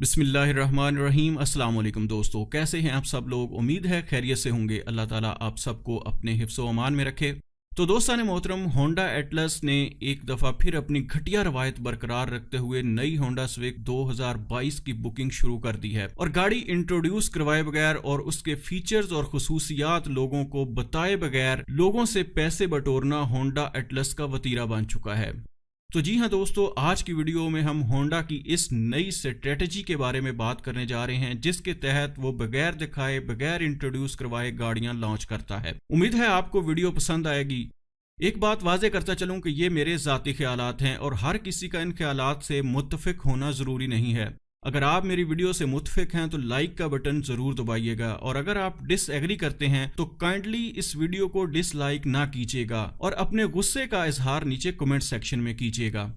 बिस्मिल्लाहिर्रहमानिर्रहीम। अस्सलाम वालेकुम दोस्तों, कैसे हैं आप सब लोग। उम्मीद है खैरियत से होंगे। अल्लाह ताला आप सबको अपने हिफ्ज़ व अमान में रखे। तो दोस्तान मोहतरम, होंडा एटलस ने एक दफ़ा फिर अपनी घटिया रवायत बरकरार रखते हुए नई होंडा स्विक 2022 की बुकिंग शुरू कर दी है और गाड़ी इंट्रोड्यूस करवाए बगैर और उसके फीचर्स और खुसूसियात लोगों को बताए बगैर लोगों से पैसे बटोरना होंडा एटलस का वतीरा बन चुका है। तो जी हाँ दोस्तों, आज की वीडियो में हम होंडा की इस नई स्ट्रेटजी के बारे में बात करने जा रहे हैं जिसके तहत वो बगैर दिखाए बगैर इंट्रोड्यूस करवाए गाड़ियां लॉन्च करता है। उम्मीद है आपको वीडियो पसंद आएगी। एक बात वाजे करता चलूं कि ये मेरे ज़ाती ख्यालात हैं और हर किसी का इन ख्यालात से मुत्तफिक होना ज़रूरी नहीं है। अगर आप मेरी वीडियो से मुत्तफिक हैं तो लाइक का बटन ज़रूर दबाइएगा और अगर आप डिसएग्री करते हैं तो काइंडली इस वीडियो को डिसलाइक ना कीजिएगा और अपने गुस्से का इजहार नीचे कमेंट सेक्शन में कीजिएगा।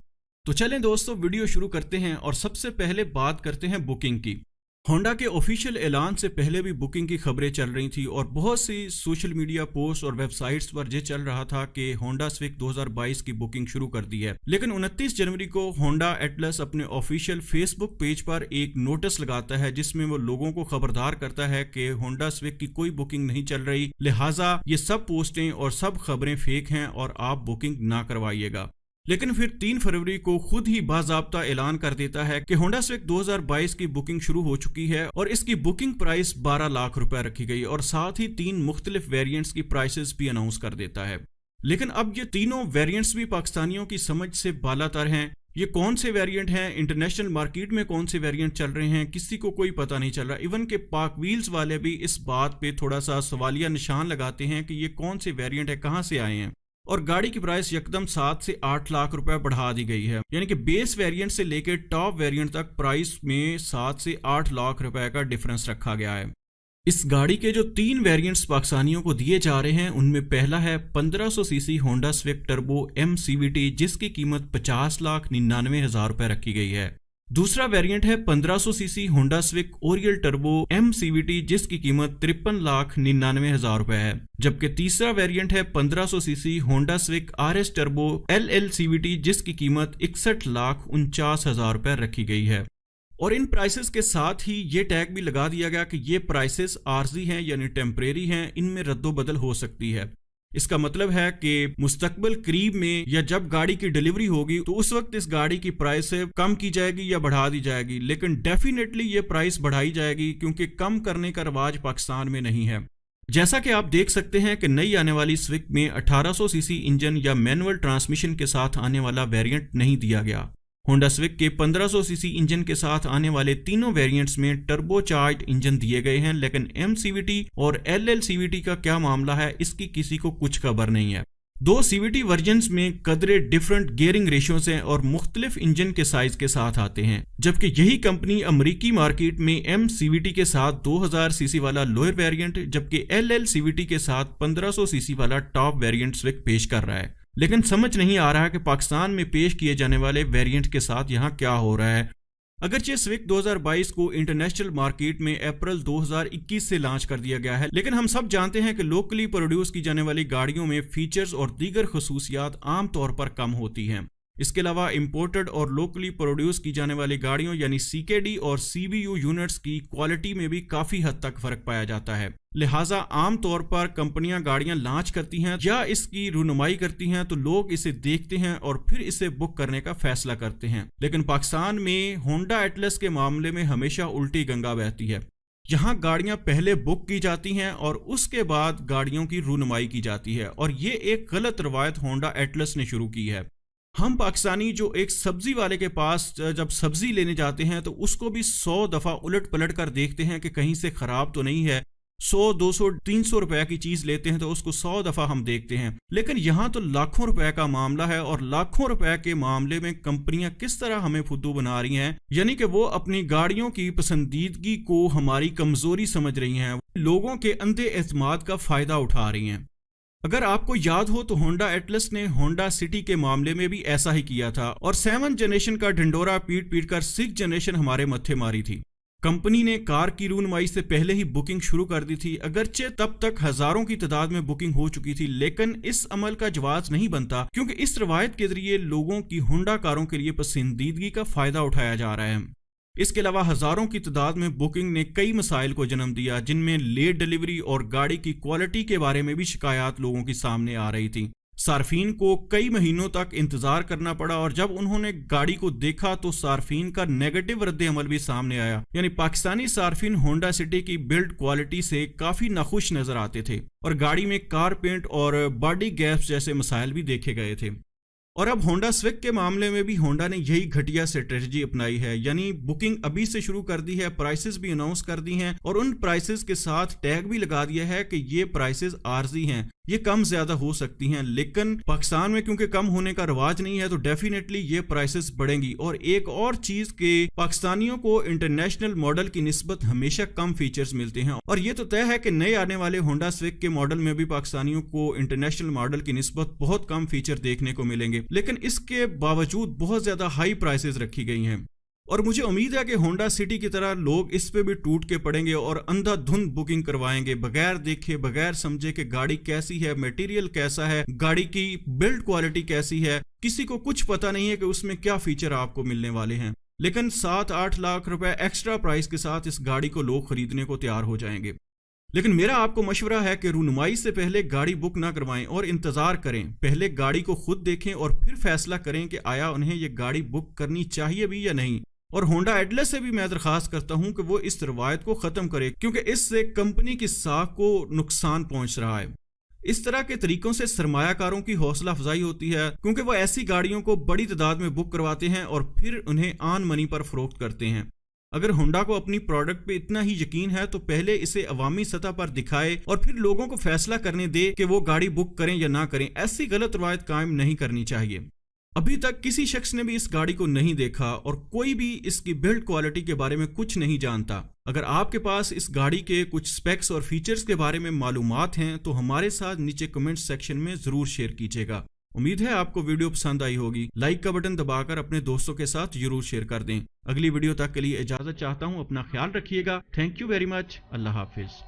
तो चलें दोस्तों, वीडियो शुरू करते हैं और सबसे पहले बात करते हैं बुकिंग की। होंडा के ऑफिशियल ऐलान से पहले भी बुकिंग की खबरें चल रही थी और बहुत सी सोशल मीडिया पोस्ट और वेबसाइट्स पर ये चल रहा था कि होंडा स्विक 2022 की बुकिंग शुरू कर दी है। लेकिन 29 जनवरी को होंडा एटलस अपने ऑफिशियल फेसबुक पेज पर एक नोटिस लगाता है जिसमें वो लोगों को खबरदार करता है कि होंडा स्विक की कोई बुकिंग नहीं चल रही, लिहाजा ये सब पोस्टें और सब खबरें फेक हैं और आप बुकिंग ना करवाइएगा। लेकिन फिर 3 फरवरी को खुद ही बाज़ाब्ता ऐलान कर देता है कि होंडा स्विक 2022 की बुकिंग शुरू हो चुकी है और इसकी बुकिंग प्राइस 12 लाख रुपए रखी गई और साथ ही 3 मुख्तलिफ वेरिएंट्स की प्राइसेस भी अनाउंस कर देता है। लेकिन अब ये तीनों वेरिएंट्स भी पाकिस्तानियों की समझ से बालातर हैं। ये कौन से वेरिएंट हैं, इंटरनेशनल मार्केट में कौन से वेरिएंट चल रहे हैं, किसी को कोई पता नहीं चल रहा। इवन के पाक व्हील्स वाले भी इस बात पे थोड़ा सा सवालिया निशान लगाते हैं कि ये कौन से वेरिएंट है, कहाँ से आए हैं। और गाड़ी की प्राइस यकदम 7 से 8 लाख रुपए बढ़ा दी गई है, यानी कि बेस वेरिएंट से लेकर टॉप वेरिएंट तक प्राइस में 7 से 8 लाख रुपए का डिफरेंस रखा गया है। इस गाड़ी के जो 3 वेरिएंट्स पाकिस्तानियों को दिए जा रहे हैं उनमें पहला है 1500 सीसी होंडा स्विक टर्बो MCVT जिसकी कीमत 50,99,000 रुपए रखी गई है। दूसरा वेरिएंट है 1500 CC Honda स्विक Oryol turbo MCVT जिसकी कीमत 53,99,000 रुपए है। जबकि तीसरा वेरिएंट है 1500 CC Honda स्विक RS turbo LLCVT जिसकी कीमत 61,49,000 रुपए रखी गई है। और इन प्राइसेस के साथ ही ये टैग भी लगा दिया गया कि ये प्राइसेस आर्जी हैं यानी टेम्परेरी हैं, इनमें रद्दोबदल हो सकती है। इसका मतलब है कि मुस्तकबिल करीब में या जब गाड़ी की डिलीवरी होगी तो उस वक्त इस गाड़ी की प्राइस कम की जाएगी या बढ़ा दी जाएगी, लेकिन डेफिनेटली ये प्राइस बढ़ाई जाएगी क्योंकि कम करने का रवाज पाकिस्तान में नहीं है। जैसा कि आप देख सकते हैं कि नई आने वाली स्विक में 1800 सीसी इंजन या मैनुअल ट्रांसमिशन के साथ आने वाला वेरिएंट नहीं दिया गया। होंडा स्विक के 1500 सीसी इंजन के साथ आने वाले तीनों वेरिएंट्स में टर्बोचार्ज्ड इंजन दिए गए हैं, लेकिन MCVT और LLCVT का क्या मामला है इसकी किसी को कुछ खबर नहीं है। 2 CVT वर्जन्स में कदरे डिफरेंट गियरिंग रेशियोज हैं और मुख्तलिफ इंजन के साइज के साथ आते हैं, जबकि यही कंपनी अमरीकी मार्केट में MCVT के साथ 2000 सीसी वाला लोअर वेरिएंट जबकि LLCVT के साथ 1500 सीसी वाला टॉप वेरिएंट स्विक पेश कर रहा है। लेकिन समझ नहीं आ रहा कि पाकिस्तान में पेश किए जाने वाले वेरिएंट के साथ यहाँ क्या हो रहा है। अगरचे स्विक 2022 को इंटरनेशनल मार्केट में अप्रैल 2021 से लॉन्च कर दिया गया है, लेकिन हम सब जानते हैं कि लोकली प्रोड्यूस की जाने वाली गाड़ियों में फीचर्स और दीगर खसूसियात आम तौर पर कम होती हैं। इसके अलावा इंपोर्टेड और लोकली प्रोड्यूस की जाने वाली गाड़ियों यानी CKD और CVU यूनिट्स की क्वालिटी में भी काफी हद तक फर्क पाया जाता है। लिहाजा आम तौर पर कंपनियां गाड़ियां लॉन्च करती हैं या इसकी रुनुमाई करती हैं तो लोग इसे देखते हैं और फिर इसे बुक करने का फैसला करते हैं। लेकिन पाकिस्तान में होंडा एटलस के मामले में हमेशा उल्टी गंगा बहती है। यहाँ गाड़ियां पहले बुक की जाती हैं और उसके बाद गाड़ियों की रुनुमाई की जाती है और ये एक गलत रवायत होंडा एटलस ने शुरू की है। हम पाकिस्तानी जो एक सब्जी वाले के पास जब सब्जी लेने जाते हैं तो उसको भी 100 दफा उलट पलट कर देखते हैं कि कहीं से खराब तो नहीं है। 100, 200, 300 रुपए की चीज लेते हैं तो उसको 100 दफा हम देखते हैं। लेकिन यहाँ तो लाखों रुपए का मामला है और लाखों रुपए के मामले में कंपनियां किस तरह हमें फुद्दू बना रही हैं, यानी कि वो अपनी गाड़ियों की पसंदीदगी को हमारी कमजोरी समझ रही हैं, लोगों के अंधे एतमाद का फायदा उठा रही हैं। अगर आपको याद हो तो होंडा एटलस ने होंडा सिटी के मामले में भी ऐसा ही किया था और 7 जनरेशन का ढिंडोरा पीट पीट कर 6 जनरेशन हमारे मत्थे मारी थी। कंपनी ने कार की रूनमाई से पहले ही बुकिंग शुरू कर दी थी, अगरचे तब तक हजारों की तादाद में बुकिंग हो चुकी थी, लेकिन इस अमल का जवाब नहीं बनता क्योंकि इस रवायत के जरिए लोगों की होंडा कारों के लिए पसंदीदगी का फायदा उठाया जा रहा है। اس کے علاوہ ہزاروں کی تعداد میں بکنگ نے کئی مسائل کو جنم دیا، جن میں لیٹ ڈیلیوری اور گاڑی کی کوالٹی کے بارے میں بھی شکایات لوگوں کی سامنے آ رہی تھی۔ صارفین کو کئی مہینوں تک انتظار کرنا پڑا، اور جب انہوں نے گاڑی کو دیکھا تو صارفین کا نیگیٹو رد عمل بھی سامنے آیا، یعنی پاکستانی صارفین ہونڈا سٹی کی بلڈ کوالٹی سے کافی ناخوش نظر آتے تھے، اور گاڑی میں کار پینٹ اور باڈی گیپس جیسے مسائل بھی دیکھے گئے تھے۔ اور اب ہونڈا سوک کے معاملے میں بھی ہونڈا نے یہی گھٹیا اسٹریٹجی اپنائی ہے، یعنی بکنگ ابھی سے شروع کر دی ہے، پرائسز بھی اناؤنس کر دی ہیں، اور ان پرائسز کے ساتھ ٹیگ بھی لگا دیا ہے کہ یہ پرائسز عارضی ہیں، یہ کم زیادہ ہو سکتی ہیں، لیکن پاکستان میں کیونکہ کم ہونے کا رواج نہیں ہے تو ڈیفینیٹلی یہ پرائسز بڑھیں گی۔ اور ایک اور چیز کہ پاکستانیوں کو انٹرنیشنل ماڈل کی نسبت ہمیشہ کم فیچرز ملتے ہیں، اور یہ تو طے ہے کہ نئے آنے والے ہونڈا سوک کے ماڈل میں بھی پاکستانیوں کو انٹرنیشنل ماڈل کی نسبت بہت کم فیچر دیکھنے کو ملیں گے، لیکن اس کے باوجود بہت زیادہ ہائی پرائسز رکھی گئی ہیں۔ اور مجھے امید ہے کہ ہونڈا سٹی کی طرح لوگ اس پہ بھی ٹوٹ کے پڑیں گے اور اندھا دھند بکنگ کروائیں گے، بغیر دیکھے بغیر سمجھے کہ گاڑی کیسی ہے، میٹیریل کیسا ہے، گاڑی کی بلڈ کوالٹی کیسی ہے، کسی کو کچھ پتا نہیں ہے کہ اس میں کیا فیچر آپ کو ملنے والے ہیں، لیکن 7-8 لاکھ روپے ایکسٹرا پرائس کے ساتھ اس گاڑی کو لوگ خریدنے کو تیار ہو جائیں گے۔ لیکن میرا آپ کو مشورہ ہے کہ رونمائی سے پہلے گاڑی بک نہ کروائیں اور انتظار کریں، پہلے گاڑی کو خود دیکھیں اور پھر فیصلہ کریں کہ آیا انہیں یہ گاڑی بک کرنی چاہیے بھی یا نہیں۔ اور ہونڈا ایٹلس سے بھی میں درخواست کرتا ہوں کہ وہ اس روایت کو ختم کرے، کیونکہ اس سے کمپنی کی ساکھ کو نقصان پہنچ رہا ہے۔ اس طرح کے طریقوں سے سرمایہ کاروں کی حوصلہ افزائی ہوتی ہے، کیونکہ وہ ایسی گاڑیوں کو بڑی تعداد میں بک کرواتے ہیں اور پھر انہیں آن منی پر فروخت کرتے ہیں۔ اگر ہونڈا کو اپنی پروڈکٹ پہ اتنا ہی یقین ہے تو پہلے اسے عوامی سطح پر دکھائے اور پھر لوگوں کو فیصلہ کرنے دے کہ وہ گاڑی بک کریں یا نہ کریں۔ ایسی غلط روایت قائم نہیں کرنی چاہیے۔ ابھی تک کسی شخص نے بھی اس گاڑی کو نہیں دیکھا اور کوئی بھی اس کی بلڈ کوالٹی کے بارے میں کچھ نہیں جانتا۔ اگر آپ کے پاس اس گاڑی کے کچھ سپیکس اور فیچرز کے بارے میں معلومات ہیں تو ہمارے ساتھ نیچے کمنٹ سیکشن میں ضرور شیئر کیجیے گا۔ امید ہے آپ کو ویڈیو پسند آئی ہوگی۔ لائک کا بٹن دبا کر اپنے دوستوں کے ساتھ ضرور شیئر کر دیں۔ اگلی ویڈیو تک کے لیے اجازت چاہتا ہوں، اپنا خیال رکھیے گا۔ Thank you very much. اللہ حافظ۔